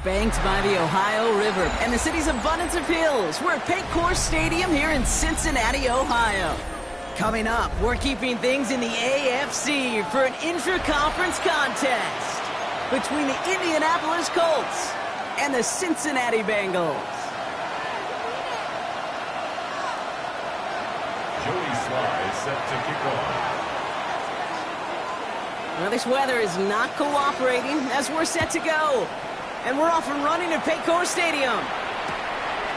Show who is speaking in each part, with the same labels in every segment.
Speaker 1: Banked by the Ohio River and the city's abundance of hills. We're at Paycor Stadium here in Cincinnati, Ohio. Coming up, we're keeping things in the AFC for an intra-conference contest between the Indianapolis Colts and the Cincinnati Bengals.
Speaker 2: Joey Sly set to kick off.
Speaker 1: Well, this weather is not cooperating as we're set to go. And we're off and running at Paycor Stadium.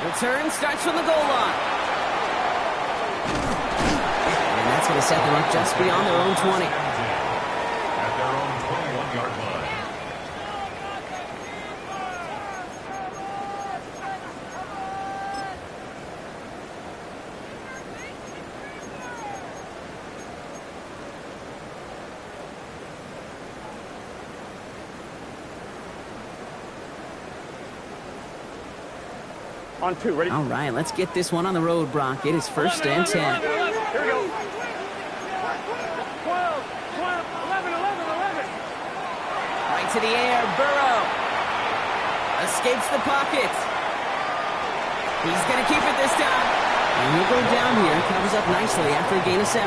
Speaker 1: Return starts from the goal line. And that's going to set them up just beyond their own 20.
Speaker 2: At their own 21-yard line.
Speaker 3: On 2, ready?
Speaker 1: All right, let's get this one on the road, Brock. It is first and 10.
Speaker 3: Here we go. 12, 11, 11, 11.
Speaker 1: Right to the air, Burrow. Escapes the pocket. He's going to keep it this time. And he'll go down here. Covers up nicely after a gain of 7.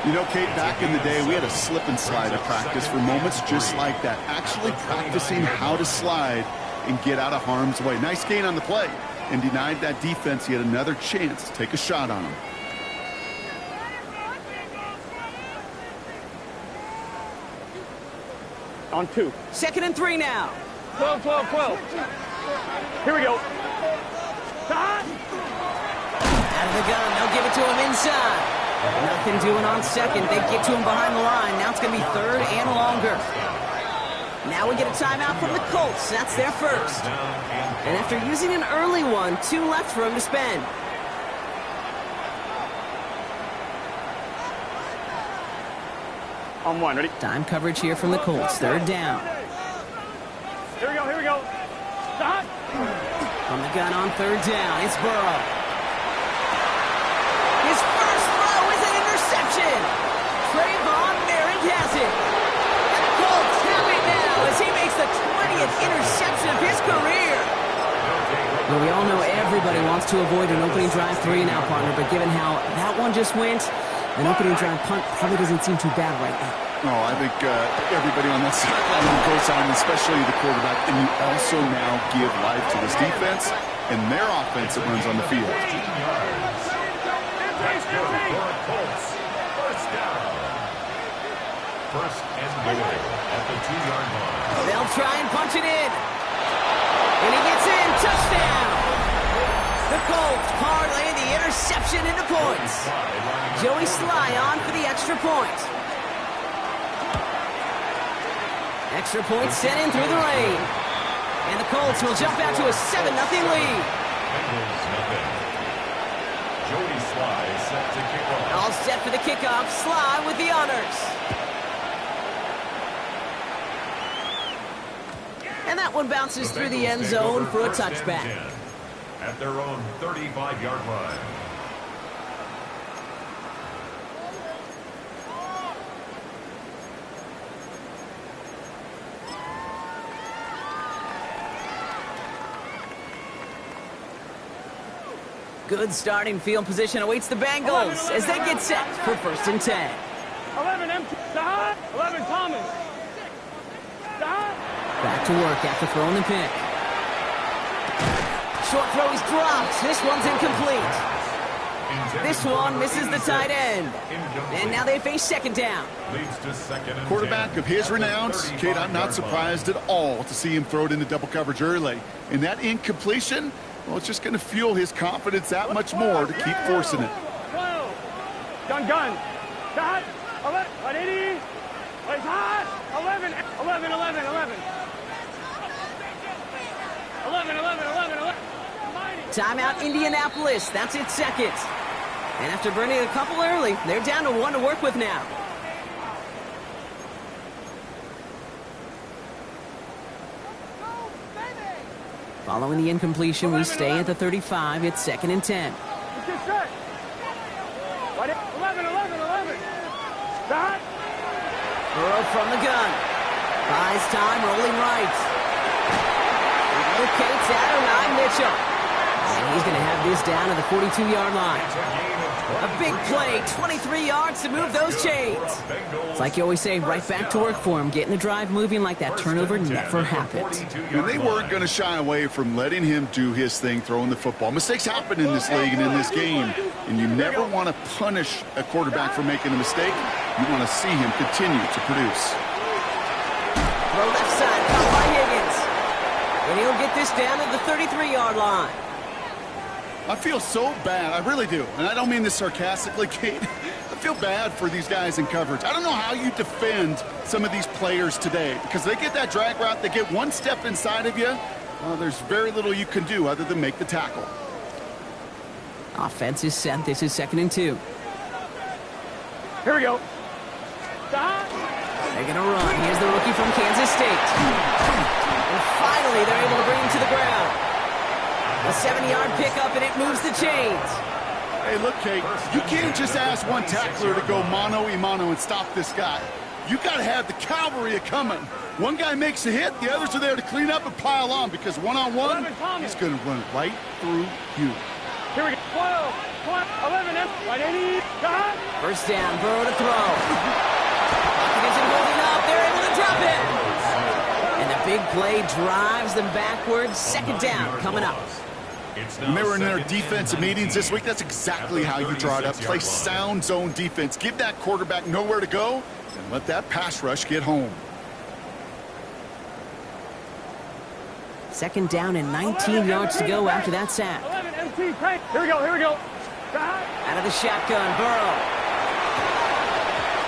Speaker 4: You know, Kate, back in the day, we had a slip and slide at practice for moments just like that. Actually practicing how to slide and get out of harm's way. Nice gain on the play, and denied that defense yet another chance to take a shot on him.
Speaker 3: On 2.
Speaker 1: Second and 3 now.
Speaker 3: 12, 12, 12. Here we go.
Speaker 1: Out of the gun. They'll give it to him inside. Nothing doing on second. They get to him behind the line. Now it's going to be third and longer. Now we get a timeout from the Colts. That's their first. And after using an early one, 2 left for him to spend.
Speaker 3: On 1, ready?
Speaker 1: Time coverage here from the Colts. Third down.
Speaker 3: Here we go, here we go. Stop.
Speaker 1: From the gun on third down, it's Burrow. His first throw is an interception. Trayvon Merrick has it. And the Colts have it now as he makes the 20th interception of his career. Well, we all know everybody wants to avoid an opening drive 3 now, partner, but given how that one just went, an opening drive punt probably doesn't seem too bad right now.
Speaker 4: No, I think everybody on that sideline goes on, especially the quarterback, and you also now give life to this defense and their offense that runs on the field.
Speaker 2: First and goal at the 2-yard line.
Speaker 1: They'll try and punch it in. And he gets in. Touchdown. The Colts parlay the interception into points. Joey Sly on for the extra point. Extra point sent in through the lane. And the Colts will jump out to a 7-0 lead.
Speaker 2: Joey Sly set to kick off.
Speaker 1: All set for the kickoff. Sly with the honors. And that one bounces through the end zone for a touchback.
Speaker 2: At their own 35-yard line.
Speaker 1: Good starting field position awaits the Bengals as they get set for first and 10.
Speaker 3: 11, empty. 11, Thomas.
Speaker 1: Back to work after throwing the pick. Short throw is dropped. This one's incomplete. This one misses the tight end. And now they face second down.
Speaker 4: Quarterback of his renown, Kate, I'm not surprised at all to see him throw it into double coverage early. And that incompletion, well, it's just going to fuel his confidence that much more to keep forcing it.
Speaker 3: 12. Gun. Dot. 180. 11. 11. 11. 11. 11.
Speaker 1: Timeout Indianapolis. That's its second. And after burning a couple early, they're down to 1 to work with now. Following the incompletion, we stay at the 35. It's second and 10.
Speaker 3: 11. Stop.
Speaker 1: Burrow from the gun. Buys time, rolling right. locates Adonai Mitchell. And he's going to have this down to the 42-yard line. A big play, 23 yards to move those chains. It's like you always say, right back to work for him, getting the drive moving like that turnover never happened.
Speaker 4: And they weren't going to shy away from letting him do his thing, throwing the football. Mistakes happen in this league and in this game, and you never want to punish a quarterback for making a mistake. You want to see him continue to produce.
Speaker 1: Throw left side, caught by Higgins. And he'll get this down to the 33-yard line.
Speaker 4: I feel so bad. I really do. And I don't mean this sarcastically, Kate. I feel bad for these guys in coverage. I don't know how you defend some of these players today because they get that drag route, they get one step inside of you. Well, there's very little you can do other than make the tackle.
Speaker 1: Offense is set. This is 2nd and 2.
Speaker 3: Here we go.
Speaker 1: They're going to run. Here's the rookie from Kansas State. And finally, they're able to bring him to the ground. A 70-yard pickup, and it moves the chains.
Speaker 4: Hey, look, Kate, you can't just ask one tackler to go mano-a-mano and stop this guy. You got to have the cavalry coming. One guy makes a hit, the others are there to clean up and pile on because one-on-one, he's going to run right through you.
Speaker 3: Here we go. 12, 11, right 80.
Speaker 1: First down, Burrow to throw. Against him holding up, they're able to drop it. And the big play drives them backwards. 2nd down coming up.
Speaker 4: When they were in their defensive meetings this week, that's exactly how you draw it up. Play sound zone defense. Give that quarterback nowhere to go and let that pass rush get home.
Speaker 1: 2nd down and 19 yards to go after that sack.
Speaker 3: 11, MT, here we go, here we go.
Speaker 1: Out of the shotgun, Burrow.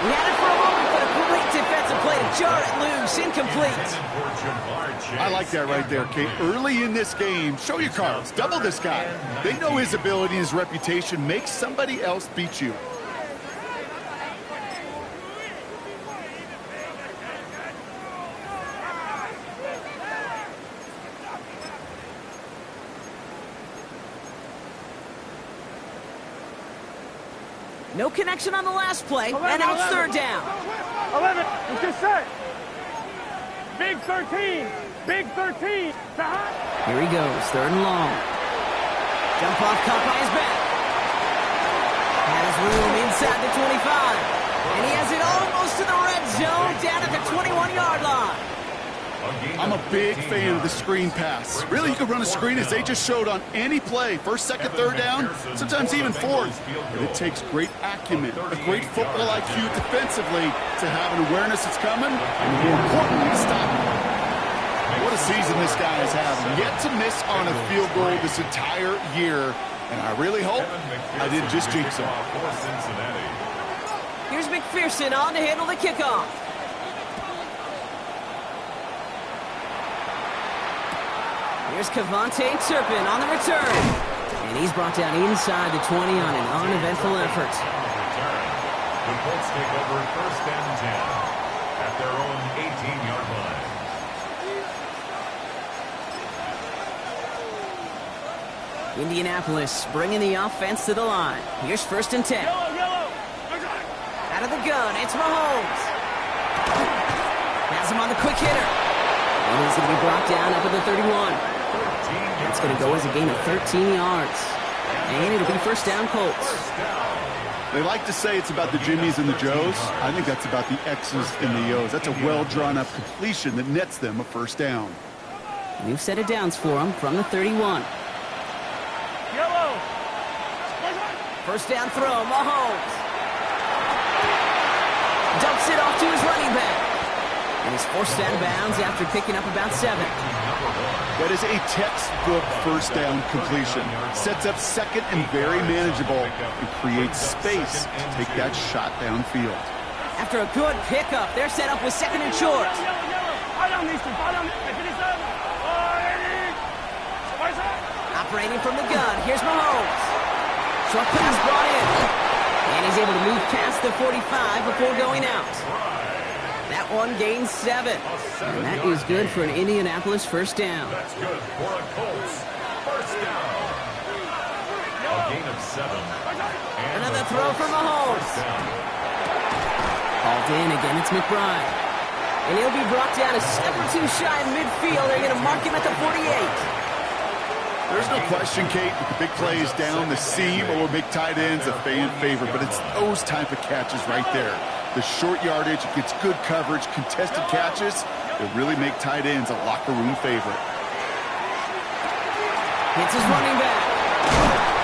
Speaker 1: He had it for a moment, but a great defensive play to jar it loose. Incomplete.
Speaker 4: I like that right there, Kate. Early in this game, show your cards. Double this guy. They know his ability and his reputation. Make somebody else beat you.
Speaker 1: No connection on the last play,
Speaker 3: 11,
Speaker 1: and now it's
Speaker 3: 11.
Speaker 1: 3rd down.
Speaker 3: 11, it's just set. Big 13, big 13.
Speaker 1: Here he goes, 3rd and long. Jump off, caught by his back. Has room inside the 25. And he has it almost to the red zone, down at the 21-yard line.
Speaker 4: I'm a big fan of the screen pass. Really, you can run a screen as they just showed on any play. 1st, 2nd, 3rd down, sometimes even 4th. But it takes great acumen, a great football IQ defensively to have an awareness that's coming, and more importantly, to stop it. What a season this guy is having. Yet to miss on a field goal this entire year, and I really hope I didn't just jinx him.
Speaker 1: Here's McPherson on to handle the kickoff. Here's Kavontae Turpin on the return. And he's brought down inside the 20 on an uneventful effort.
Speaker 2: The Colts take over 1st and 10 at their own 18-yard line.
Speaker 1: Indianapolis bringing the offense to the line. Here's 1st and 10.
Speaker 3: Yellow.
Speaker 1: Out of the gun, it's Mahomes. Has him on the quick hitter. And he's going to be brought down up at the 31. It's going to go as a gain of 13 yards. And it'll be 1st down Colts.
Speaker 4: They like to say it's about the Jimmies and the Joes. I think that's about the X's and the O's. That's a well-drawn-up completion that nets them a 1st down.
Speaker 1: New set of downs for him from the 31.
Speaker 3: Yellow.
Speaker 1: 1st down throw, Mahomes. Dumps it off to his running back. And he's forced out of bounds after picking up about 7.
Speaker 4: That is a textbook 1st down completion. Sets up 2nd and very manageable and creates space to take that shot downfield.
Speaker 1: After a good pickup, they're set up with 2nd and short. Operating from the gun, here's Mahomes. Short pass brought in. And he's able to move past the 45 before going out. That one gains 7. And that is good for an Indianapolis 1st down.
Speaker 2: That's good for a Colts 1st down. A gain of 7. And
Speaker 1: Another throw for Mahomes. Called in again, it's McBride. And he'll be brought down a step or two shy in midfield. They're going to mark him at the 48.
Speaker 4: There's no question, Kate, that the big plays down the seam or big tight ends a fan favorite, but it's those type of catches right there. The short yardage, it gets good coverage, contested catches that really make tight ends a locker room favorite.
Speaker 1: Hits his running back.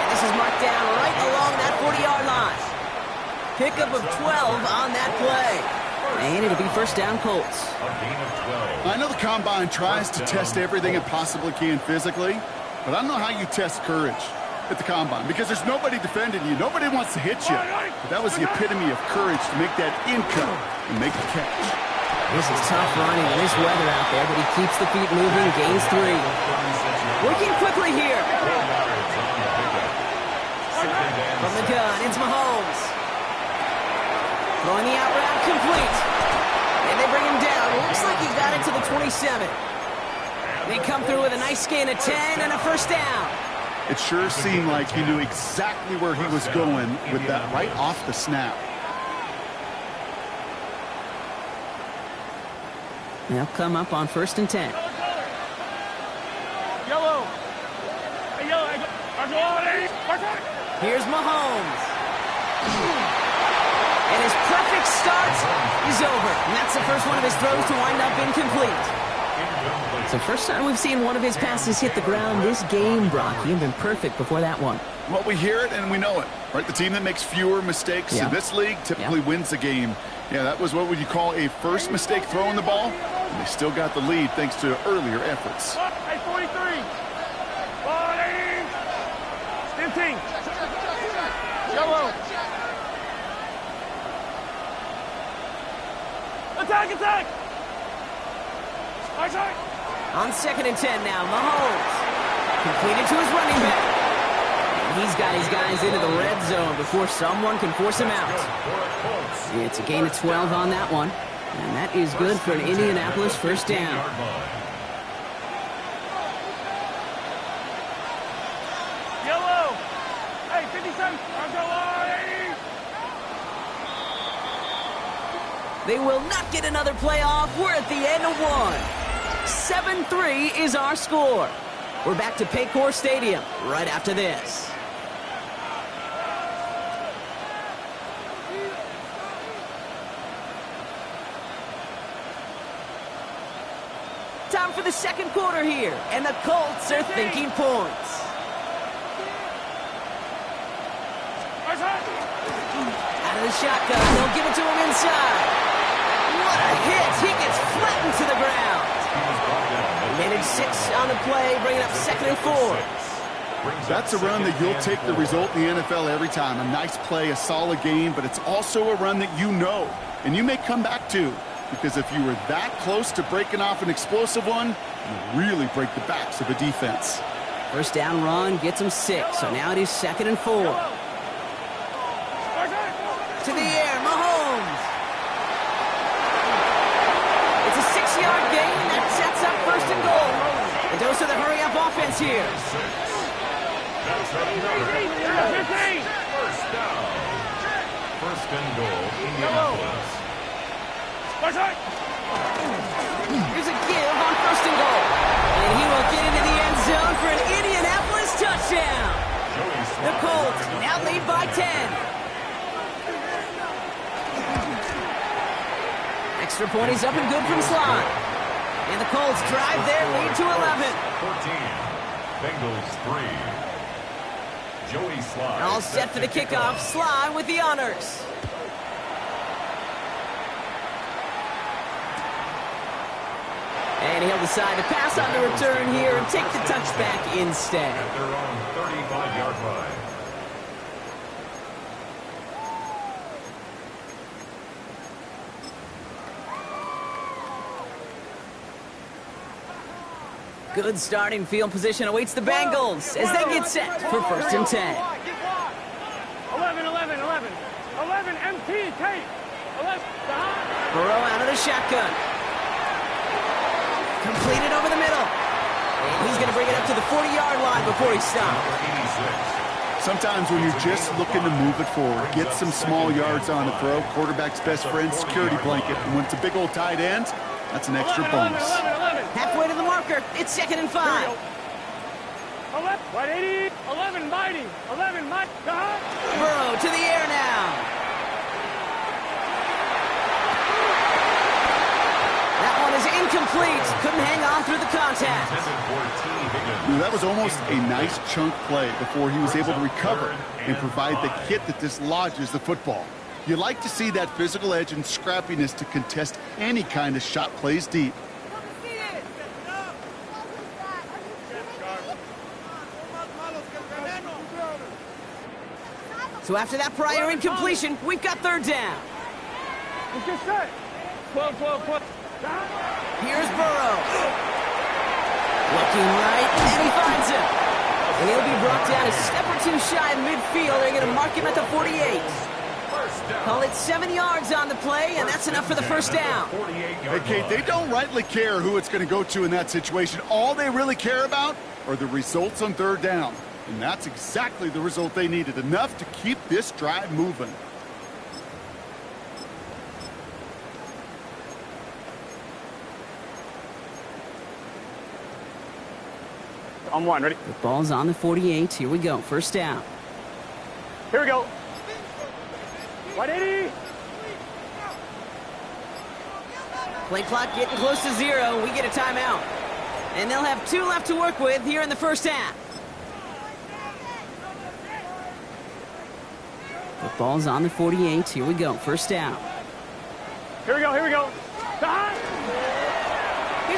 Speaker 1: And this is marked down right along that 40-yard line. Pickup of 12 on that play. And it'll be first down Colts.
Speaker 4: I know the Combine tries to test everything it possibly can physically, but I don't know how you test courage at the Combine because there's nobody defending you. Nobody wants to hit you. But that was the epitome of courage to make that income and make the catch.
Speaker 1: This is tough running in this weather out there, but he keeps the feet moving, gains 3. Working quickly here. From the gun, it's Mahomes. Throwing the out route complete. And they bring him down. Looks like he got it to the 27. They come through with a nice gain of 10 and a first down.
Speaker 4: It sure seemed like he knew exactly where he was going with that right off the snap.
Speaker 1: They'll come up on first and 10.
Speaker 3: Yellow. Hey, yellow.
Speaker 1: Here's Mahomes. And his perfect start is over. And that's the first one of his throws to wind up incomplete. It's the first time we've seen one of his passes hit the ground this game, Brock. He had been perfect before that one.
Speaker 4: Well, we hear it and we know it, right? The team that makes fewer mistakes in this league typically wins the game. Yeah, that was what would you call a first mistake throwing the ball. And they still got the lead thanks to earlier efforts.
Speaker 3: Hey, 43. 15. Yellow. Attack, attack.
Speaker 1: On second and 10 now, Mahomes. Completed to his running back. And he's got his guys into the red zone before someone can force him out. It's a gain of 12 on that one. And that is good for an Indianapolis first down.
Speaker 3: Yellow. Hey, 57.
Speaker 1: They will not get another playoff. We're at the end of one. 7-3 is our score. We're back to Paycor Stadium right after this. Time for the second quarter here, and the Colts are thinking points. Out of the shotgun, they'll give it to him inside. What a hit! He gets flattened to the ground. Managed 6 on the play, bringing up second and 4.
Speaker 4: That's a run that you'll take the result in the NFL every time. A nice play, a solid game, but it's also a run that you know, and you may come back to, because if you were that close to breaking off an explosive one, you really break the backs of a defense.
Speaker 1: First down run gets him 6, so now it is second and 4. To the air, Mahomes. It's a 6-yard gain. That sets up first and goal. The dose of the hurry-up offense here.
Speaker 2: First down. First and goal, Indianapolis.
Speaker 1: Here's a give on first and goal. And he will get into the end zone for an Indianapolis touchdown. The Colts now lead by 10. Extra point is up and good from Sly. And the Colts drive their lead to 11.
Speaker 2: 14. Bengals 3. Joey Sly.
Speaker 1: All set for the kickoff. Sly with the honors. And he'll decide to pass on the return here and take the touchback instead.
Speaker 2: At their own 35-yard line.
Speaker 1: Good starting field position awaits the Bengals as they get set for first and 10.
Speaker 3: 11, 11, 11. 11, MT, Kate. 11,
Speaker 1: Burrow out of the shotgun. Completed over the middle. And he's going to bring it up to the 40-yard line before he stops.
Speaker 4: Sometimes when you're just looking to move it forward, get some small yards on the throw, quarterback's best friend, security blanket. And when it's a big old tight end, That's an extra bonus.
Speaker 3: 11.
Speaker 1: Halfway to the marker. It's 2nd and 5.
Speaker 3: 180. 11 mighty. 11 mighty.
Speaker 1: Burrow to the air now. That one is incomplete. Couldn't hang on through the contact.
Speaker 4: That was almost a nice chunk play before he was able to recover and provide the hit that dislodges the football. You like to see that physical edge and scrappiness to contest any kind of shot plays deep.
Speaker 1: So after that prior incompletion, we've got 3rd down.
Speaker 3: Let's get set. 12.
Speaker 1: Here's Burrow. Looking right, and he finds him. And he'll be brought down a step or two shy of midfield. They're going to mark him at the 48. Call it 7 yards on the play, and that's enough for the 1st down.
Speaker 4: Hey, Kate, they don't rightly care who it's going to go to in that situation. All they really care about are the results on 3rd down. And that's exactly the result they needed, enough to keep this drive moving.
Speaker 3: On 1, ready?
Speaker 1: The ball's on the 48. Here we go. 1st down.
Speaker 3: Here we go. 180.
Speaker 1: Play clock getting close to 0. We get a timeout. And they'll have 2 left to work with here in the 1st half. The ball's on the 48. Here we go. 1st down.
Speaker 3: Here we go.
Speaker 1: Here's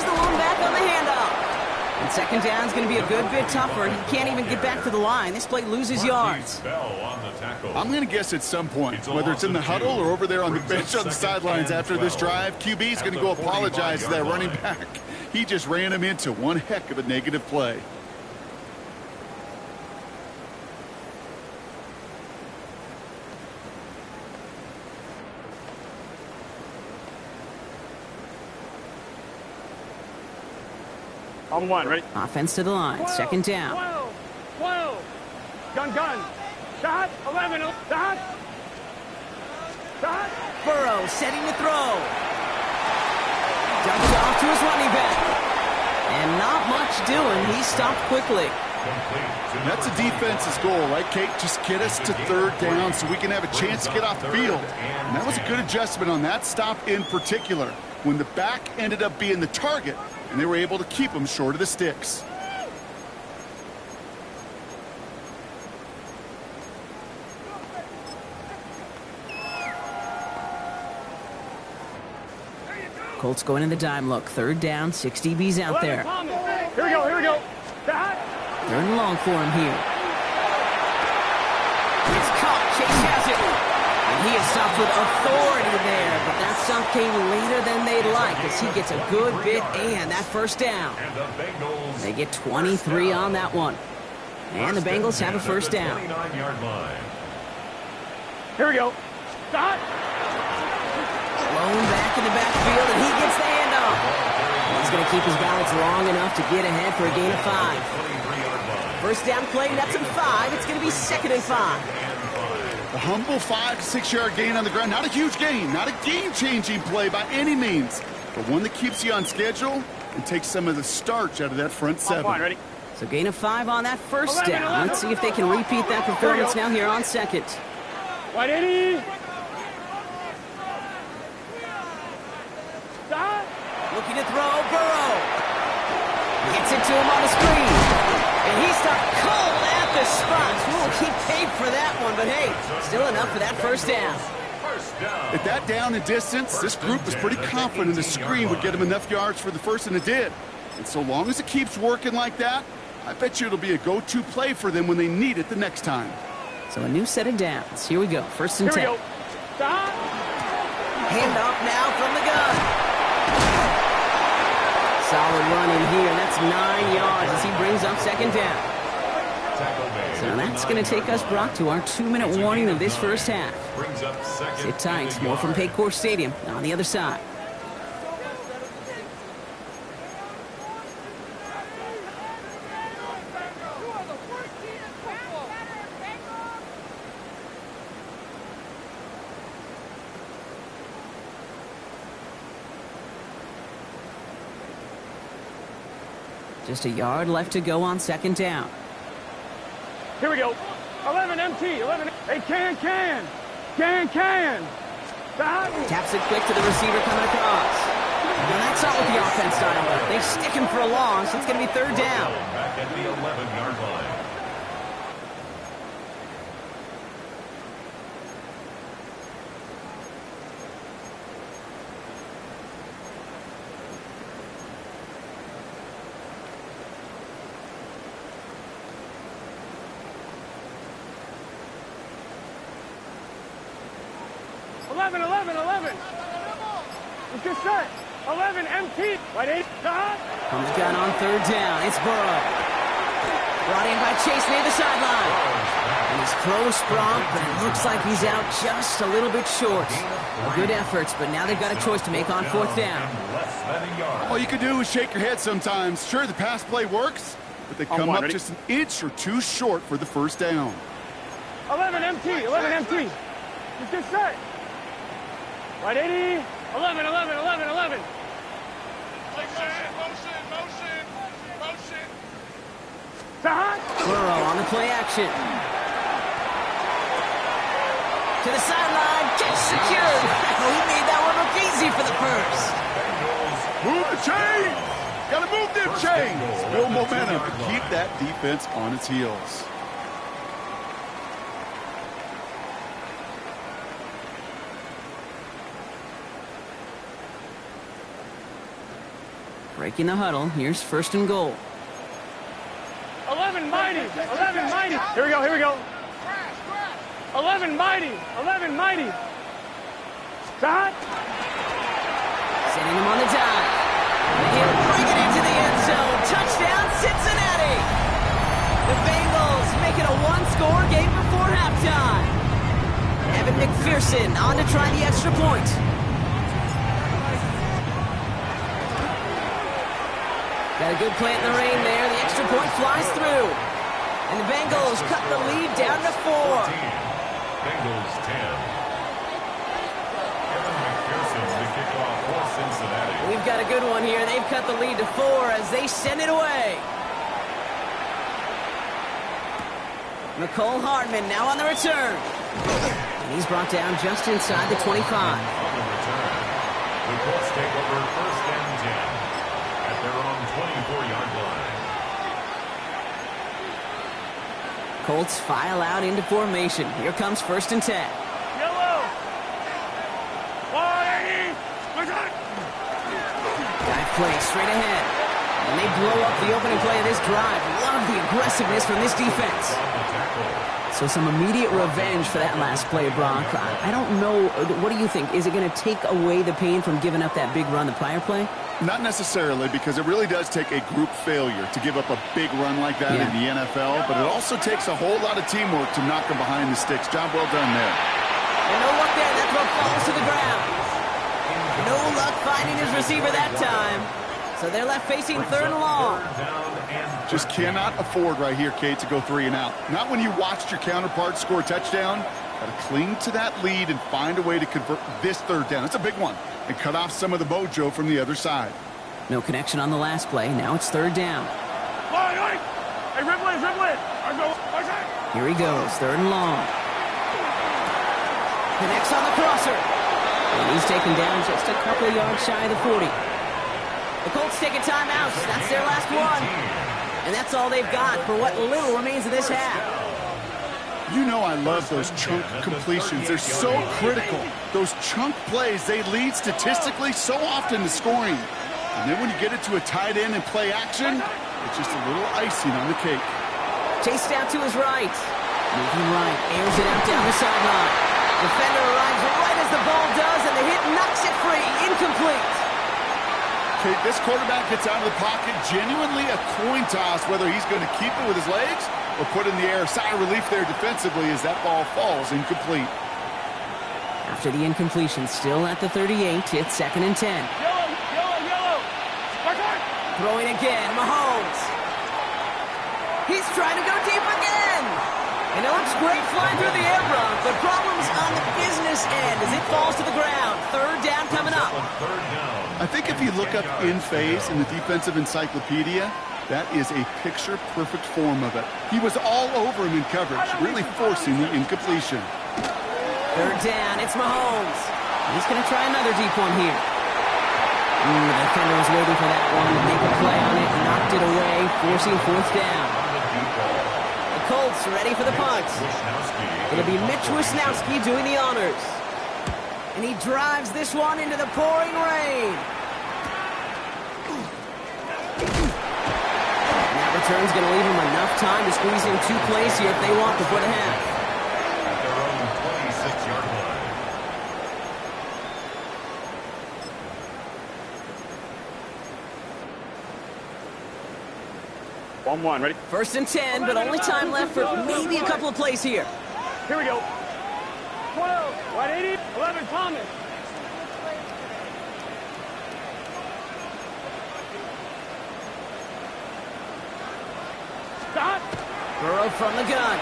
Speaker 1: the lone back on the handoff. And 2nd down's going to be a good bit tougher. He can't even get back to the line. This play loses yards.
Speaker 4: I'm going to guess at some point, whether it's in the huddle or over there on the bench on the sidelines after this drive, QB's going to go apologize to that running back. He just ran him into one heck of a negative play.
Speaker 3: On 1, ready?
Speaker 1: Offense to the line. 2nd down.
Speaker 3: 12. Gun. Shot. 11. Shot.
Speaker 1: Burrow setting to throw. Dumped off to his running back. And not much doing. He stopped quickly.
Speaker 4: That's a defense's goal, right, Kate? Just get us to 3rd down so we can have a chance to get off the field. And that was a good adjustment on that stop in particular, when the back ended up being the target, and they were able to keep him short of the sticks.
Speaker 1: Colts going in the dime look. 3rd down, 6 DBs out there.
Speaker 3: Here we go.
Speaker 1: 3rd and long for him here. It's caught. Chase has it. And he is stopped with authority there, but that stop came later than they'd like as he gets a good bit and that 1st down. They get 23 on that one. And the Bengals have a 1st down.
Speaker 3: Here we go. Stop.
Speaker 1: Blown back in the backfield, and he gets the handoff. He's going to keep his balance long enough to get ahead for a gain of 5. 1st down play, that's him 5. It's going to be 2nd and 5.
Speaker 4: A humble 5 to 6 yard gain on the ground. Not a huge gain, not a game-changing play by any means, but one that keeps you on schedule and takes some of the starch out of that front 7.
Speaker 3: On 1, ready?
Speaker 1: So gain of 5 on that 1st down. Let's see if they can repeat that performance now here on 2nd.
Speaker 3: 180. Stop.
Speaker 1: Looking to throw, Burrow. Gets it to him on the screen. And he stopped cold at the spot. We'll keep paid for that one, but hey, still enough for that 1st down.
Speaker 4: At that down and distance, this group was pretty confident the screen would get him enough yards for the 1st, and it did. And so long as it keeps working like that, I bet you it'll be a go-to play for them when they need it the next time.
Speaker 1: So a new set of downs. Here we go. 1st and 10.
Speaker 3: Here we go. Stop.
Speaker 1: Hand off now from the gun. Solid run in here. That's 9 yards as he brings up 2nd down. So that's going to take us, Brock, to our 2-minute warning of this 1st half. Sit tight. More from Paycor Stadium on the other side. Just a yard left to go on second down.
Speaker 3: Here we go. 11 MT. 11. Hey, can.
Speaker 1: Taps it quick to the receiver coming across. And that's not what the offense started with. They stick him for a long, so it's going to be third down.
Speaker 2: Back at the 11-yard line.
Speaker 3: It's just set. 11 MT. Right, 8.
Speaker 1: Comes gun on third down. It's Burrow. Brought in by Chase near the sideline. And he's close, Bronk, but it looks like he's out just a little bit short. Good efforts, but now they've got a choice to make on fourth down.
Speaker 4: All you can do is shake your head sometimes. Sure, the pass play works, but they come up just an inch or two short for the first down.
Speaker 3: 11 MT. 11 MT. It's just set. Right, 80. 11.
Speaker 5: Motion.
Speaker 1: Burrow on the play action. To the sideline. Catch secured. Oh, he made that one look easy for the first.
Speaker 4: Move the chains. Got to move them chains. Build momentum to keep that defense on its heels.
Speaker 1: Breaking the huddle. Here's first and goal.
Speaker 3: 11 mighty. 11 mighty. Here we go. 11 mighty. Dot.
Speaker 1: Sending him on the dive. And he'll bring it into the end zone. Touchdown, Cincinnati. The Bengals make it a one-score game before halftime. Evan McPherson on to try the extra point. Got a good plant in the rain there. The extra point flies through. And the Bengals cut the lead down to 4.
Speaker 2: Bengals 10. Evan McPherson to kick off for Cincinnati.
Speaker 1: We've got a good one here. They've cut the lead to 4 as they send it away. McCole Hardman now on the return. And he's brought down just inside the 25.
Speaker 2: On the return, the Colts take over first and 10. Their own 24-yard line.
Speaker 1: Colts file out into formation. Here comes first and 10.
Speaker 3: Yellow. 180.
Speaker 1: Dive play straight ahead. And they blow up the opening play of this drive. Love the aggressiveness from this defense. So some immediate revenge for that last play, Bronk. I don't know. What do you think? Is it going to take away the pain from giving up that big run the prior play?
Speaker 4: Not necessarily, because it really does take a group failure to give up a big run like that in the NFL, but it also takes a whole lot of teamwork to knock them behind the sticks. Job well done there.
Speaker 1: And no luck there. That throw falls to the ground. No luck finding his receiver that time. So they're left facing third and long.
Speaker 4: Just cannot afford right here, Kate, to go 3 and out. Not when you watched your counterpart score a touchdown. Got to cling to that lead and find a way to convert this third down. It's a big one. And cut off some of the mojo from the other side.
Speaker 1: No connection on the last play. Now it's third down.
Speaker 3: Hey, Ripley.
Speaker 1: Here he goes. Third and long. Connects on the crosser. And he's taken down just a couple of yards shy of the 40. The Colts take a timeout. That's their last one. And that's all they've got for what little remains of this half.
Speaker 4: You know I love those chunk completions. They're so critical. Those chunk plays, they lead statistically so often to scoring. And then when you get it to a tight end and play action, it's just a little icing on the cake.
Speaker 1: Chased out to his right. Moving right, airs it out down the sideline. Defender arrives right as the ball does, and the hit knocks it free. Incomplete.
Speaker 4: Kate, this quarterback gets out of the pocket, genuinely a coin toss whether he's going to keep it with his legs or put in the air. Sigh of relief there defensively as that ball falls incomplete.
Speaker 1: After the incompletion, still at the 38, it's second and 10.
Speaker 3: Yellow.
Speaker 1: Throwing again, Mahomes. He's trying to go deep again. And it looks great flying through the air, Bronk, but problems on the business end as it falls to the ground. Third down coming up.
Speaker 4: I think if you look up in phase in the defensive encyclopedia, That is a picture-perfect form of it. He was all over him in coverage, really forcing the incompletion.
Speaker 1: Third down, it's Mahomes. He's going to try another deep one here. The defender was waiting for that one to make a play on it, knocked it away, forcing fourth down. The Colts ready for the punt. It'll be Mitch Wisnowski doing the honors. And he drives this one into the pouring rain. And that return's going to leave him enough time to squeeze in 2 plays here if they want before the half.
Speaker 2: At their own 26-yard line.
Speaker 3: 1-1, ready?
Speaker 1: First and 10, but only time left for maybe a couple of plays here.
Speaker 3: Here we go. 12, 180, 11, Thomas. Stop.
Speaker 1: Burrow from the gun.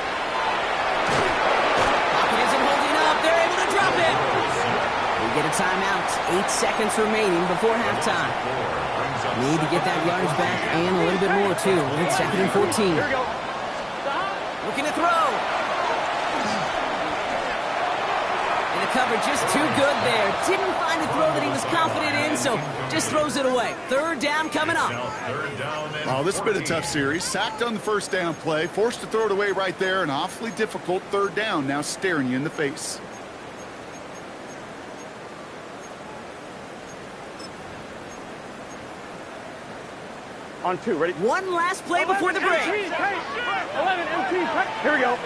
Speaker 1: Pocket isn't holding up. They're able to drop it. We get a timeout. 8 seconds remaining before halftime. Need to get that yardage back and a little bit more, too. It's 2nd and 14.
Speaker 3: Here we go.
Speaker 1: Looking to throw. And the cover just too good there. Didn't find a throw that he was confident in, so just throws it away. Third down coming up.
Speaker 4: Oh, this has been a tough series. Sacked on the first down play, forced to throw it away right there. An awfully difficult third down now staring you in the face.
Speaker 3: On 2, ready?
Speaker 1: One last play before the break.
Speaker 3: 11 MT, here we go.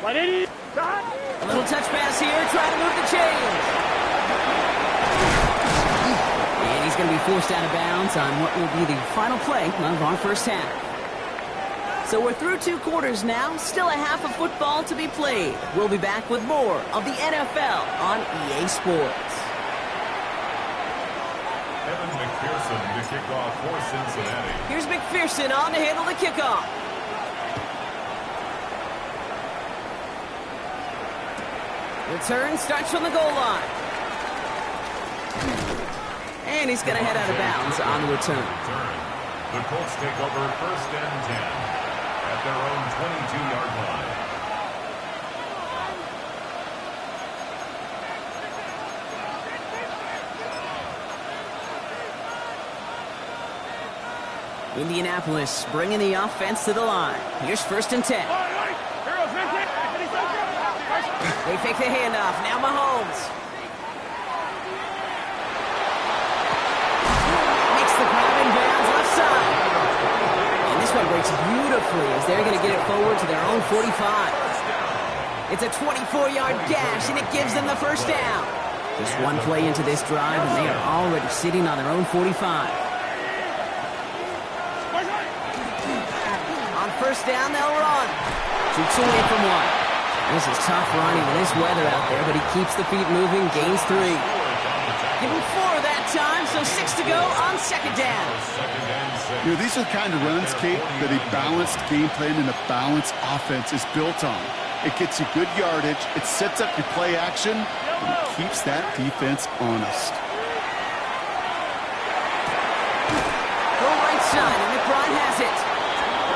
Speaker 3: 180, stop.
Speaker 1: A little touch pass here, trying to move the chains. And he's going to be forced out of bounds on what will be the final play of our first half. So we're through 2 quarters now, still a half of football to be played. We'll be back with more of the NFL on EA Sports.
Speaker 2: McPherson to kick off for Cincinnati.
Speaker 1: Here's McPherson on to handle the kickoff. Return starts from the goal line. And he's going to head out of bounds on the return.
Speaker 2: The Colts take over 1st and 10 at their own 22-yard line.
Speaker 1: Indianapolis bringing the offense to the line. Here's 1st and 10. They fake the handoff. Now Mahomes. Makes the grab in bounds left side. And this one breaks beautifully as they're going to get it forward to their own 45. It's a 24-yard dash, and it gives them the first down. Just one play into this drive, and they are already sitting on their own 45. First down, they'll run. Shoots away from one. This is tough running in this weather out there, but he keeps the feet moving, gains 3. Give him 4 that time, so 6 to go on 2nd down.
Speaker 4: You know, these are the kind of runs, Kate, that a balanced game plan and a balanced offense is built on. It gets you good yardage, it sets up your play action, and it keeps that defense honest.
Speaker 1: Go right side, and McBride has it.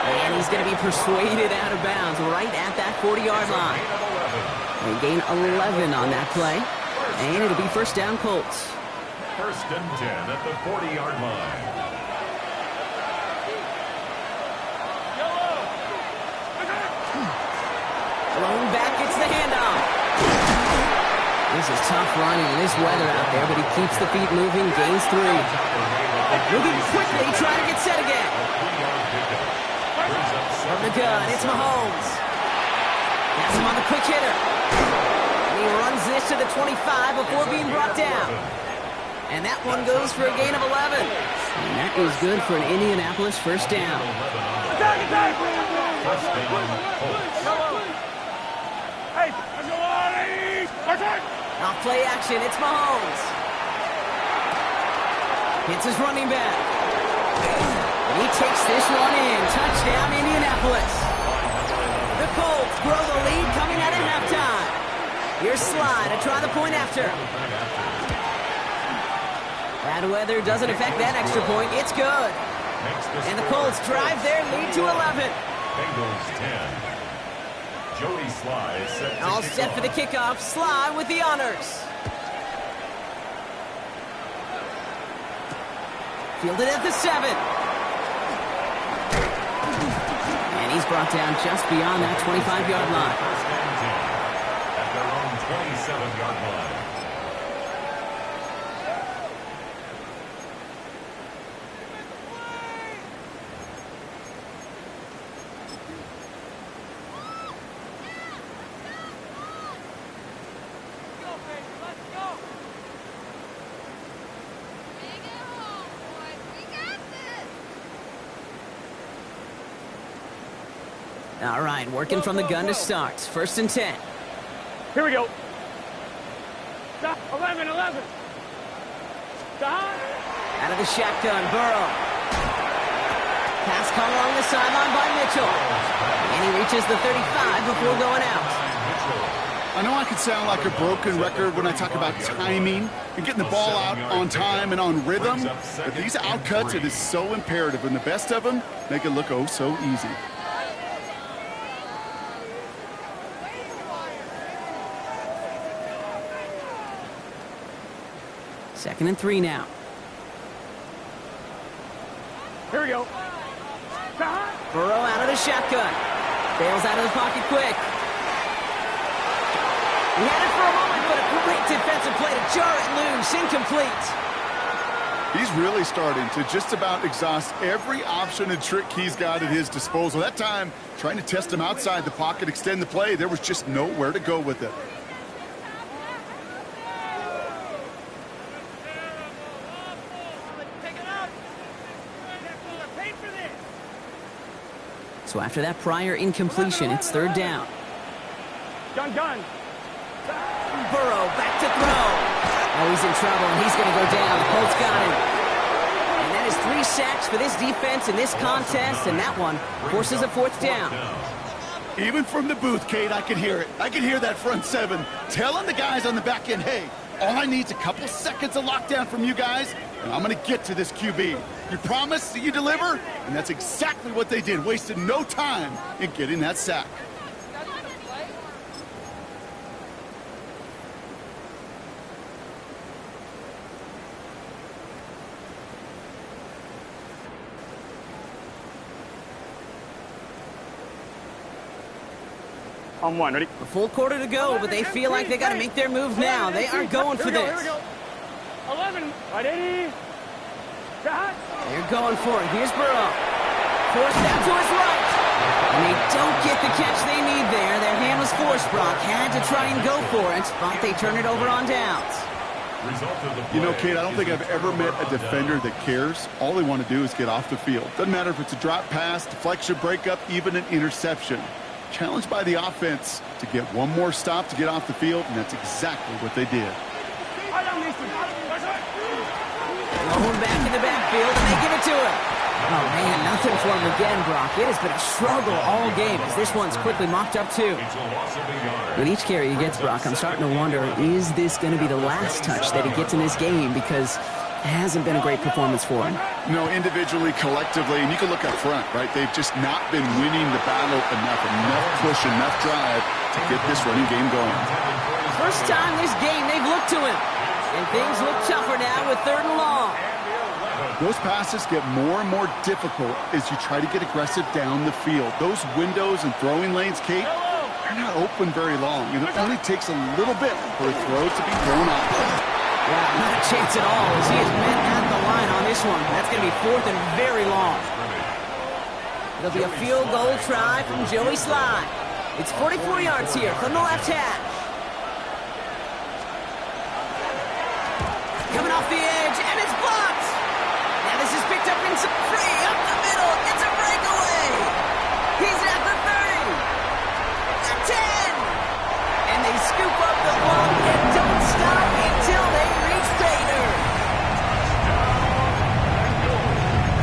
Speaker 1: And he's going to be persuaded out of bounds right at that 40-yard line. They gain 11 on that play. And it'll be 1st down Colts.
Speaker 2: 1st and 10 at the 40-yard line.
Speaker 1: Thrown back, it's the handoff. This is tough running in this weather out there, but he keeps the feet moving, gains 3. Moving quickly, trying to get set again. From the gun, it's Mahomes. Has him on the quick hitter. And he runs this to the 25 before being brought down. And that one goes for a gain of 11. And that is good for an Indianapolis 1st down. Off play action, it's Mahomes. Hits his running back. And he takes this one in. Touchdown, Indianapolis. The Colts grow the lead coming out at halftime. Here's Sly to try the point after. Bad weather doesn't affect that extra point. It's good. And the Colts drive their lead to 11.
Speaker 2: Bengals 10. Jody Sly is set to
Speaker 1: All
Speaker 2: kick
Speaker 1: set
Speaker 2: off.
Speaker 1: for the kickoff. Sly with the honors. Fielded at the 7. And he's brought down just beyond that 25-yard line.
Speaker 2: First and 10 at their own 27-yard line.
Speaker 1: All right, working from the gun to start. First and 10.
Speaker 3: Here we go. 11.
Speaker 1: Out of the shotgun, Burrow. Pass caught along the sideline by Mitchell. And he reaches the 35 before going out.
Speaker 4: I know I could sound like a broken record when I talk about timing and getting the ball out on time and on rhythm, but these outcuts, it is so imperative, and the best of them make it look oh so easy.
Speaker 1: Second and 3 now.
Speaker 3: Here we go.
Speaker 1: Burrow out of the shotgun. Bails out of the pocket quick. He had it for a moment, but a great defensive play to jar it loose. Incomplete.
Speaker 4: He's really starting to just about exhaust every option and trick he's got at his disposal. That time, trying to test him outside the pocket, extend the play, there was just nowhere to go with it.
Speaker 1: So after that prior incompletion, it's third down.
Speaker 3: Gun.
Speaker 1: Burrow back to throw. Oh, he's in trouble, and he's going to go down. The Colts got him. And that is 3 sacks for this defense in this contest, and that one forces a fourth down.
Speaker 4: Even from the booth, Kate, I could hear it. I could hear that front 7 telling the guys on the back end, hey, all I need is a couple seconds of lockdown from you guys, and I'm going to get to this QB. You promise that you deliver? And that's exactly what they did, wasted no time in getting that sack.
Speaker 3: On 1, ready?
Speaker 1: A full quarter to go, but they feel like they got to make their move now. They are going for this.
Speaker 3: Here we go. 11. Right, 80.
Speaker 1: They're going for it. Here's Burrow. Forced down to his right. And they don't get the catch they need there. Their hand was forced, Brock. Had to try and go for it, but they turn it over on downs.
Speaker 4: You know, Kate, I don't think I've ever met a defender that cares. All they want to do is get off the field. Doesn't matter if it's a drop pass, deflection, breakup, even an interception. Challenged by the offense to get one more stop to get off the field, and that's exactly what they did.
Speaker 1: Thrown back in the backfield, and they give it to him. Oh, man, nothing for him again, Brock. It has been a struggle all game as this one's quickly mocked up, too. With each carry he gets, Brock, I'm starting to wonder, is this going to be the last touch that he gets in this game? Because it hasn't been a great performance for him.
Speaker 4: No, individually, collectively, and you can look up front, right? They've just not been winning the battle enough push, enough drive to get this running game going.
Speaker 1: First time this game they've looked to him. And things look tougher now with 3rd and long.
Speaker 4: Those passes get more and more difficult as you try to get aggressive down the field. Those windows and throwing lanes, Kate, they're not open very long. It only takes a little bit for a throw to be thrown off.
Speaker 1: Yeah, not a chance at all as he has been at the line on this one. That's going to be 4th and very long. It'll be a field goal try from Joey Sly. It's 44 yards here from the left hash. Coming off the edge, and it's blocked. Now this is picked up in some free, up the middle. It's a breakaway. He's at the 30. The 10. And they scoop up the ball and don't stop until they reach Bader.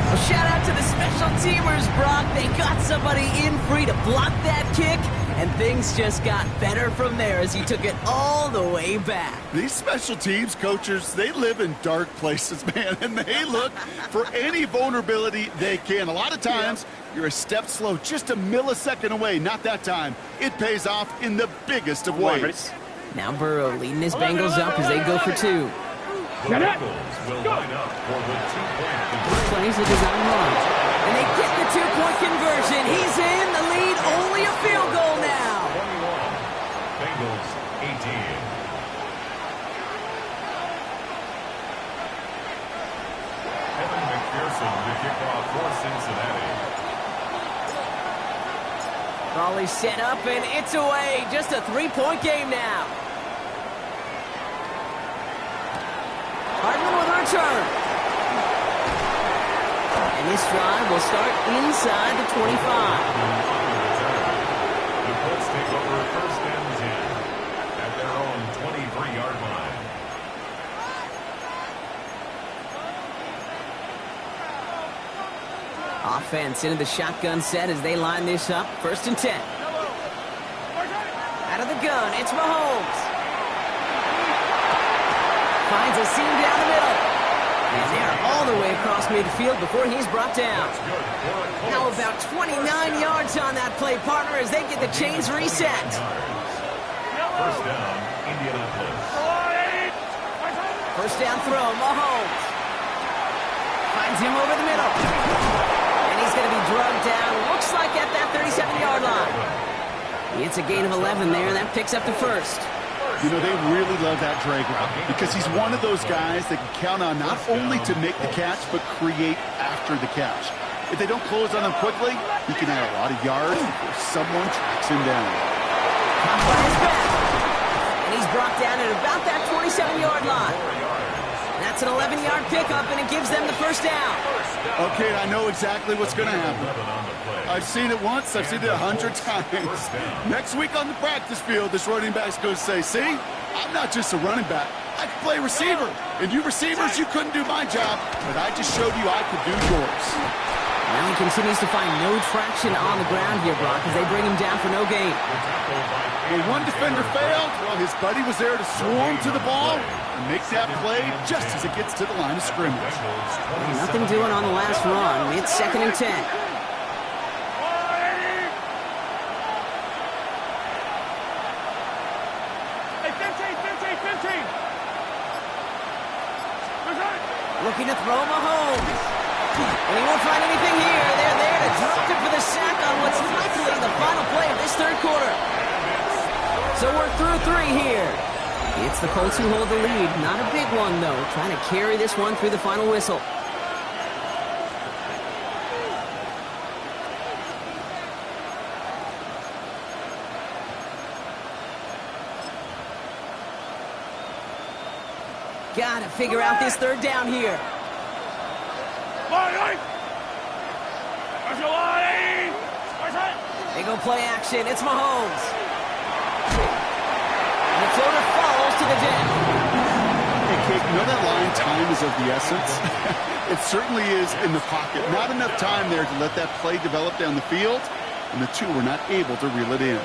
Speaker 1: A shout out to the special teamers, Brock. They got somebody in free to block that that kick, and things just got better from there as he took it all the way back.
Speaker 4: These special teams coaches, they live in dark places, man, and they look for any vulnerability they can. A lot of times, you're a step slow, just a millisecond away. Not that time. It pays off in the biggest of ways.
Speaker 1: Now Burrow leading his Bengals up as they go for two.
Speaker 2: The Bengals will line up for the two-point conversion.
Speaker 1: Plays the design run. And they get the two-point conversion. He's in the lead, only a field goal now.
Speaker 2: 21, Bengals 18. Evan McPherson to kick off for Cincinnati.
Speaker 1: Raleigh set up, and it's away. Just a three-point game now. Hardman with a return. And this drive will start inside the 25.
Speaker 2: The Colts take over first and 10 at their own 23-yard line.
Speaker 1: Offense into the shotgun set as they line this up. First and 10. Out of the gun, it's Mahomes. Finds a seam down the middle. And they're all the way across midfield before he's brought down. Now about 29 yards on that play, partner, as they get the chains reset.
Speaker 2: First down, Indianapolis.
Speaker 1: First down throw, Mahomes. Finds him over the middle. And he's going to be drugged down. Looks like at that 37-yard line. It's a gain of 11 there, and that picks up the first.
Speaker 4: You know, they really love that drag route because he's one of those guys that can count on not only to make the catch, but create after the catch. If they don't close on him quickly, he can add a lot of yards before someone tracks him down.
Speaker 1: Caught by his back. And he's brought down at about that 27-yard line. That's an 11-yard pickup, and it gives them the first down.
Speaker 4: Okay, I know exactly what's going to happen. I've seen it once. I've seen it 100 times. Next week on the practice field, this running back's going to say, see, I'm not just a running back. I can play receiver. And you receivers, you couldn't do my job, but I just showed you I could do yours.
Speaker 1: Now he continues to find no traction on the ground here, Brock, as they bring him down for no gain.
Speaker 4: When one defender failed, well, his buddy was there to swarm to the ball and make that play just as it gets to the line of scrimmage.
Speaker 1: Nothing doing on the last run. It's second and 10. Looking to throw Mahomes. And he won't find anything here. They're there to drop it for the sack on what's likely the final play of this third quarter. So we're through three here. It's the Colts who hold the lead. Not a big one, though. Trying to carry this one through the final whistle. Got to figure out this third down here. They go play action. It's Mahomes. And the floater falls to the deck.
Speaker 4: Hey, Kate, you know that line, time is of the essence? It certainly is in the pocket. Not enough time there to let that play develop down the field, and the two were not able to reel it in.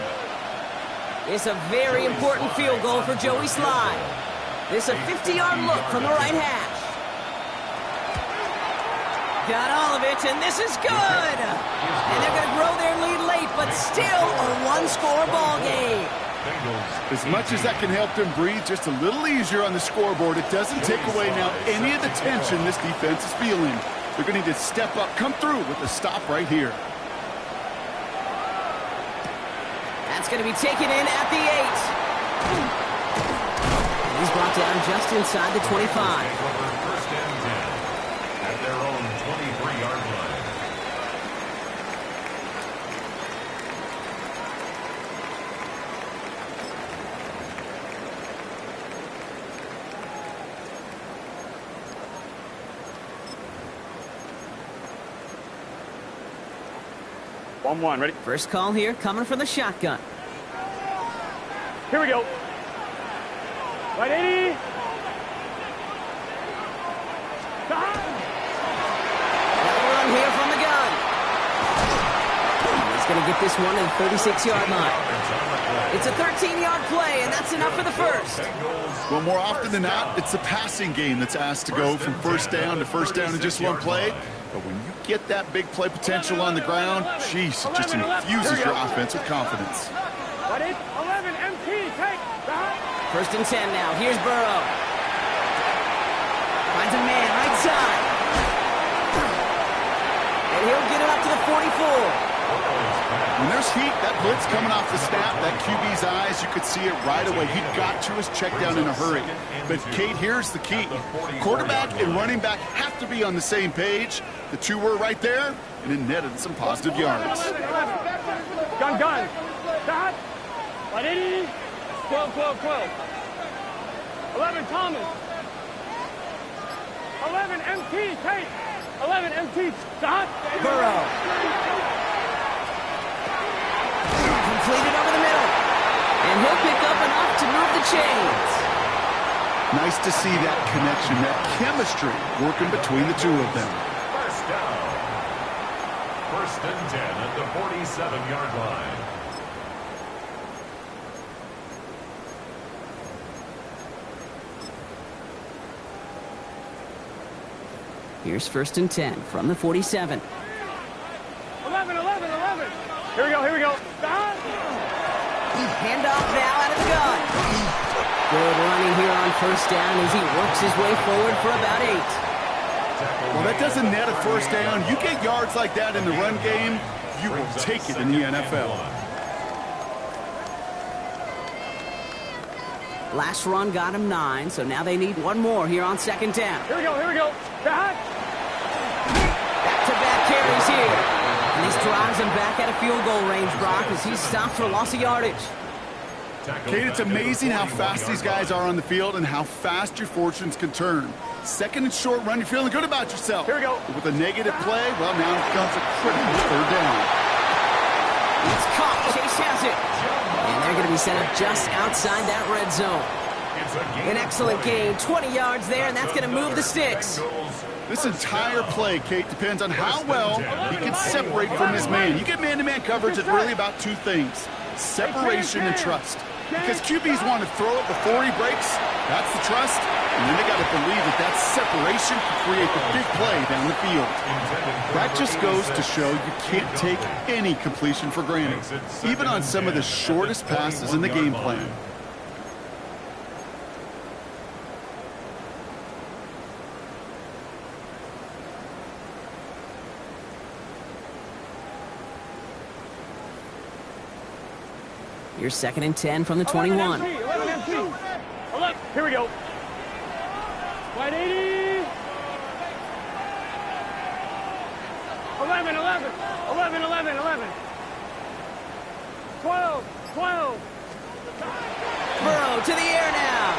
Speaker 1: It's a very important field goal for Joey Slye. This is a 50-yard look from the right hash. Got all of it, and this is good. And they're going to grow their lead late, but still a one-score ball game.
Speaker 4: As much as that can help them breathe just a little easier on the scoreboard, it doesn't take away now any of the tension this defense is feeling. They're going to need to step up, come through with a stop right here.
Speaker 1: That's going to be taken in at the 8. He's brought down just inside the 25.
Speaker 2: First and 10 at their own 23-yard line.
Speaker 3: One, ready?
Speaker 1: First call here coming from the shotgun.
Speaker 3: Here we go. Right 80.
Speaker 1: Run here from the gun. He's going to get this one to the 36-yard line. It's a 13-yard play, and that's enough for the first.
Speaker 4: Well, more often than not, it's the passing game that's asked to go from first down to first down in just one play. But when you get that big play potential on the ground, jeez, it just infuses your offense with confidence.
Speaker 3: 11 MT, take that.
Speaker 1: First and 10 now. Here's Burrow. Finds a man right side. And he'll get it up to the 44.
Speaker 4: When there's heat, that blitz coming off the snap, that QB's eyes, you could see it right away. He got to his check down in a hurry. But, Kate, here's the key. Quarterback and running back have to be on the same page. The two were right there, and it netted some positive yards.
Speaker 3: Gun. That. 180. 12. 11 Thomas. 11 MT, take. 11 MT, stop.
Speaker 1: Burrow. Completed over the middle. And he'll pick up enough to move the chains.
Speaker 4: Nice to see that connection, that chemistry working between the two of them.
Speaker 2: First down. First and 10 at the 47-yard line.
Speaker 1: Here's first and 10 from the 47.
Speaker 3: 11. Here we go.
Speaker 1: Handoff now out of the gun. Good running here on first down as he works his way forward for about 8.
Speaker 4: Well, that doesn't net a first down. You get yards like that in the run game, you will take it in the NFL.
Speaker 1: Last run got him 9, so now they need one more here on second down.
Speaker 3: Here we go.
Speaker 1: Back-to-back carries here. And this drives him back out of field goal range, Brock, as he's stopped for loss of yardage.
Speaker 4: Kate, it's amazing how fast these guys are on the field and how fast your fortunes can turn. Second and short run, you're feeling good about yourself.
Speaker 3: Here we go.
Speaker 4: But with a negative play, well, now it becomes a critical third down.
Speaker 1: It's caught. Chase has it. And they're going to be set up just outside that red zone. An excellent gain. 20 yards there, and that's going to move the sticks.
Speaker 4: This entire play, Kate, depends on how well he can separate from his man. You get man-to-man coverage, it's really about two things: separation and trust. Because QBs want to throw it before he breaks, that's the trust, and then they got to believe that separation can create the big play down the field. That just goes to show you can't take any completion for granted, even on some of the shortest passes in the game plan.
Speaker 1: Here's second and 10 from the 21.
Speaker 3: 11 MT. Here we go. 180. 11. 12.
Speaker 1: Burrow to the air now.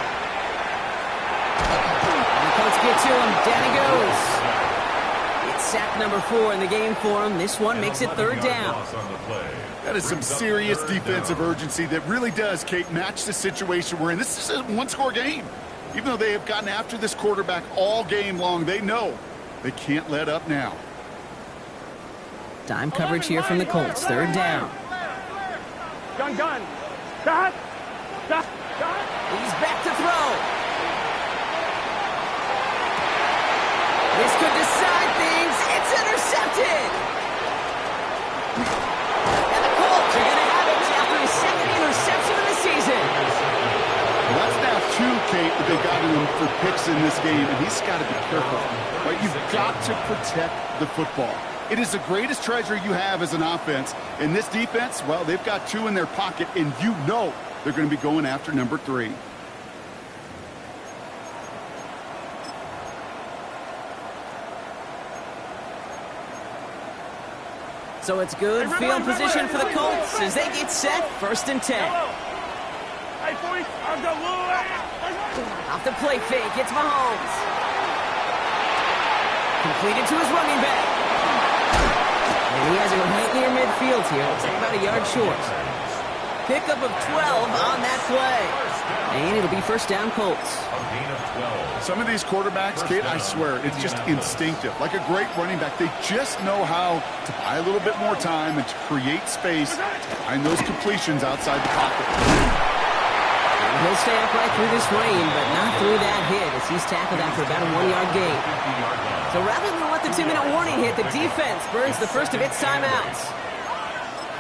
Speaker 1: And the Colts get to him. Down he goes. It's sack number 4 in the game for him. This one makes it third down.
Speaker 4: That is some serious defensive urgency that really does, Kate, match the situation we're in. This is a one-score game. Even though they have gotten after this quarterback all game long, they know they can't let up now.
Speaker 1: Dime coverage here from the Colts. Third down.
Speaker 3: Gun. Dot.
Speaker 1: He's back to throw. This could decide things. It's intercepted. And the Colts are going to have it after his second interception of the season.
Speaker 4: Well, that's now 2, Kate, that they got him for picks in this game, and he's got to be careful. Right? You've got to protect the football. It is the greatest treasure you have as an offense. And this defense, well, they've got 2 in their pocket, and you know they're going to be going after number 3.
Speaker 1: So it's good field position for the Colts as they get set. First and 10. Off the play fake, it's Mahomes. Completed to his running back. And he has it right near midfield here. It's about a yard short. Pickup of 12 on that play. And it'll be first down Colts.
Speaker 2: A gain of 12.
Speaker 4: Some of these quarterbacks, Kate, I swear, it's just instinctive. Like a great running back, they just know how to buy a little bit more time and to create space to find those completions outside the pocket.
Speaker 1: And he'll stay upright through this rain, but not through that hit as he's tackled after about a 1-yard gain. So rather than let the 2-minute warning hit, the defense burns the first of its timeouts.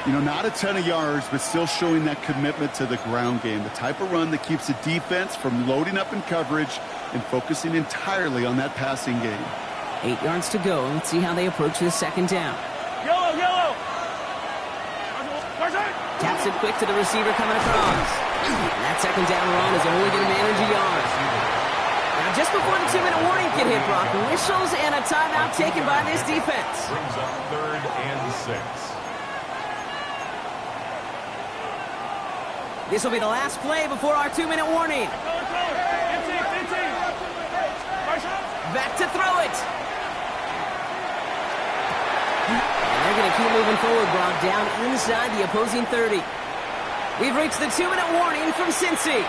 Speaker 4: You know, not a ton of yards, but still showing that commitment to the ground game. The type of run that keeps the defense from loading up in coverage and focusing entirely on that passing game.
Speaker 1: 8 yards to go. Let's see how they approach this second down.
Speaker 3: Yellow, yellow.
Speaker 1: Taps it quick to the receiver coming across. And that second down run is only going to manage a yard. Now, just before the 2-minute warning can hit, Brock, whistles and a timeout taken by this defense.
Speaker 2: Brings up 3rd and 6.
Speaker 1: This will be the last play before our 2-minute warning. Back to throw it. And they're going to keep moving forward, Brock, down inside the opposing 30. We've reached the 2-minute warning from Cincy.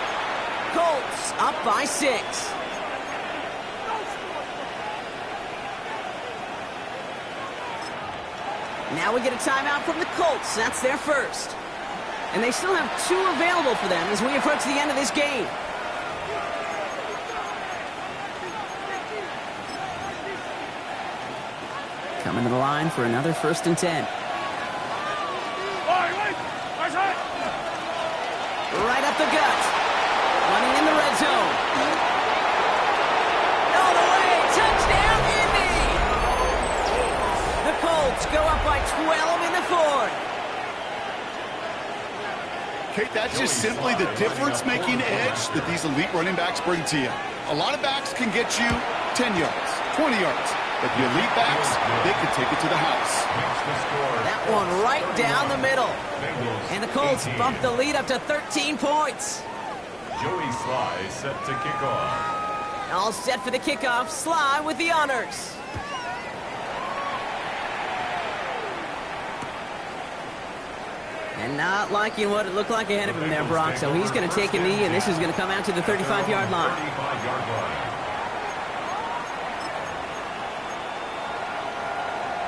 Speaker 1: Colts up by 6. Now we get a timeout from the Colts. That's their first. And they still have 2 available for them as we approach the end of this game. Coming to the line for another 1st and 10. Right up the gut. Running in the red zone. All the way. Touchdown, Indy! The Colts go up by 12 in the 4th.
Speaker 4: Kate, that's just simply the difference-making edge that these elite running backs bring to you. A lot of backs can get you 10 yards, 20 yards, but the elite backs, they can take it to the house.
Speaker 1: That one right down the middle. And the Colts bump the lead up to 13 points.
Speaker 2: Joey Sly set to kick off.
Speaker 1: All set for the kickoff. Sly with the honors. And not liking what it looked like ahead of him there, Brock. So he's going to take a knee, and this is going to come out to the 35-yard line.
Speaker 2: 35-yard line.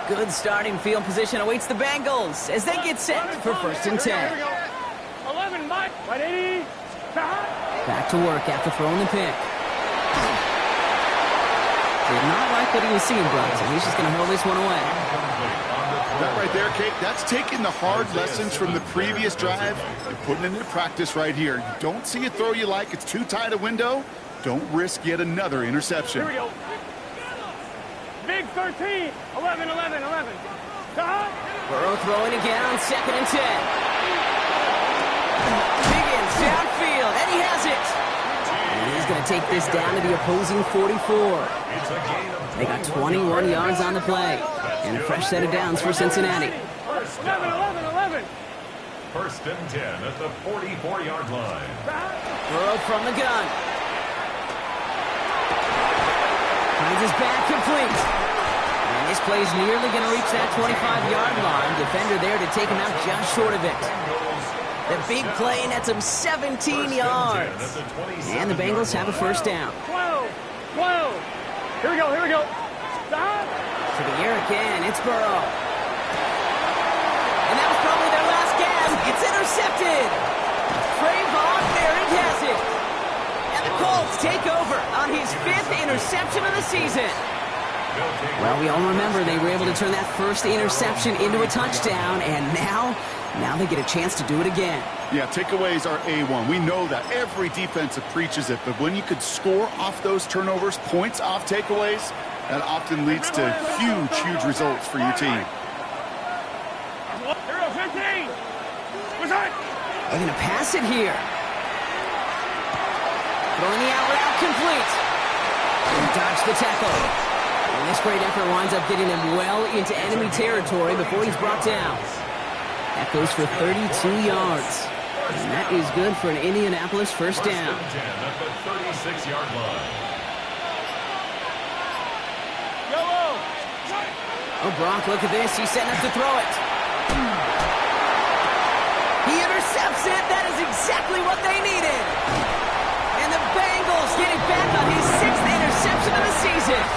Speaker 1: Good starting field position awaits the Bengals as they get set for 1st and 10.
Speaker 3: 11, Mike. Right 80.
Speaker 1: Back to work after throwing the pick. Did not like what he was seeing, Brock, so he's just going to hold this one away.
Speaker 4: That right there, Kate, that's taking the hard lessons from the previous drive and putting it into practice right here. You don't see a throw you like, it's too tight a window, don't risk yet another interception.
Speaker 3: Here we go. Big 13. 11, 11, 11.
Speaker 1: Burrow throwing again on 2nd and 10. Higgins downfield, and he has it. And he's going to take this down to the opposing 44. They got 21 yards on the play. And a fresh set of downs for Cincinnati.
Speaker 3: 11, 11, 11.
Speaker 2: 1st and 10 at the 44-yard line.
Speaker 1: Burrow from the gun. Finds his back complete. And this play's nearly going to reach that 25-yard line. Defender there to take him out just short of it. The big play nets him 17 yards. And the Bengals have a first down.
Speaker 3: 12, 12. Here we go, here we go. Stop.
Speaker 1: To the air again, it's Burrow. And that was probably their last gasp. It's intercepted. Trayvon Merrick has it. And the Colts take over on his 5th interception of the season. Well, we all remember they were able to turn that first interception into a touchdown, and now they get a chance to do it again.
Speaker 4: Yeah, takeaways are A1. We know that every defensive preaches it, but when you could score off those turnovers, points off takeaways, that often leads to huge results for your team.
Speaker 1: They're going to pass it here. Throwing the out route complete. And dodge the tackle. And this great effort winds up getting him well into enemy territory before he's brought down. That goes for 32 yards. And that is good for an Indianapolis first down.
Speaker 2: 1st and 10 at the 36-yard line.
Speaker 1: Oh, Brock, look at this. He's setting up to throw it. He intercepts it. season.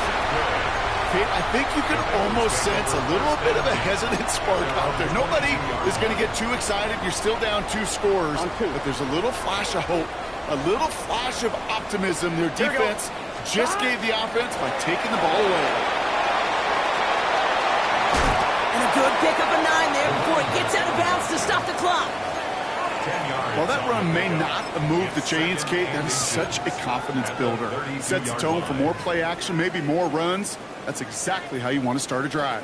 Speaker 4: Kate, I think you can almost sense a little bit of a hesitant spark out there. Nobody is going to get too excited. You're still down 2 scores, but there's a little flash of hope, a little flash of optimism. Their defense just gave the offense by taking the ball away.
Speaker 1: And a good pickup of 9 there before it gets out of bounds to stop the clock.
Speaker 4: While that run may not move the chains, Kate, that is such a confidence builder. Sets the tone for more play action, maybe more runs. That's exactly how you want to start a drive.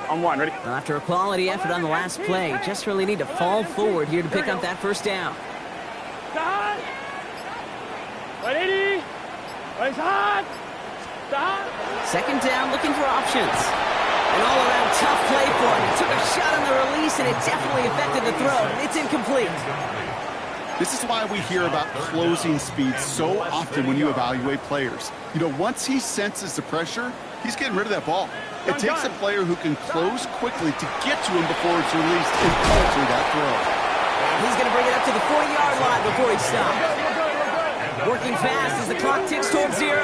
Speaker 3: On 1, ready?
Speaker 1: Well, after a quality effort on the last play, just really need to fall forward here to pick up that first down.
Speaker 3: Stop! 180! Right side! Stop!
Speaker 1: Second down, looking for options. An all-around tough play for him. He took a shot on the release, and it definitely affected the throw. It's incomplete.
Speaker 4: This is why we hear about closing speed so often when you evaluate players. You know, once he senses the pressure, he's getting rid of that ball. It takes a player who can close quickly to get to him before it's released and alter that throw.
Speaker 1: He's going to bring it up to the 40-yard line before he stops. Working fast as the clock ticks towards 0.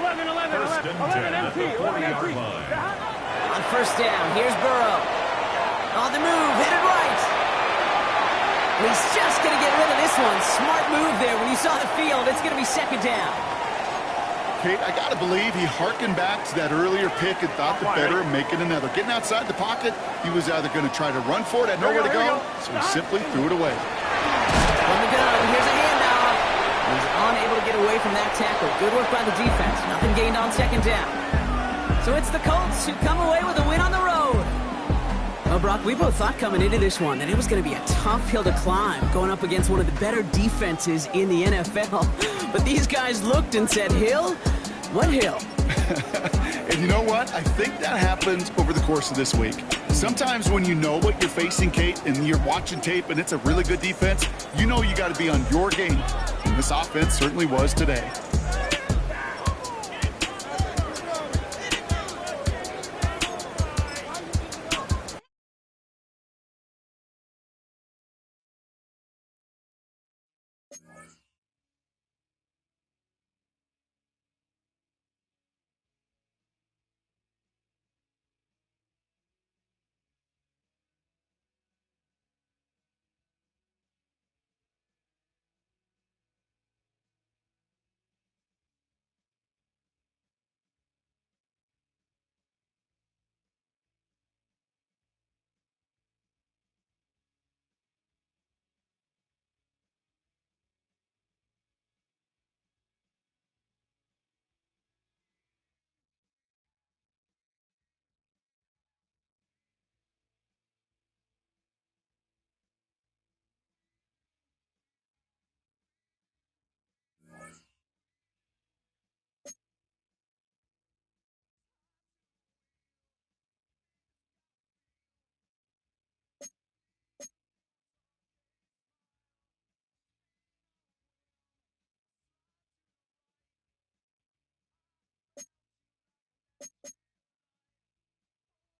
Speaker 3: 11 MT. 11 MT.
Speaker 1: On first down, here's Burrow. On the move, headed right. He's just going to get rid of this one. Smart move there. When you saw the field, it's going to be second down.
Speaker 4: Kate, I got to believe he hearkened back to that earlier pick and thought the better of making another. Getting outside the pocket, he was either going to try to run for it, had nowhere to go, so he simply threw it away.
Speaker 1: From the gun, here's a handoff. He's unable to get away from that tackle. Good work by the defense. Nothing gained on second down. So it's the Colts who come away with a win on the road. Well, Brock, we both thought coming into this one that it was going to be a tough hill to climb, going up against one of the better defenses in the NFL. But these guys looked and said, Hill? What hill?
Speaker 4: And you know what? I think that happens over the course of this week. Sometimes when you know what you're facing, Kate, and you're watching tape and it's a really good defense, you know you got to be on your game. And this offense certainly was today.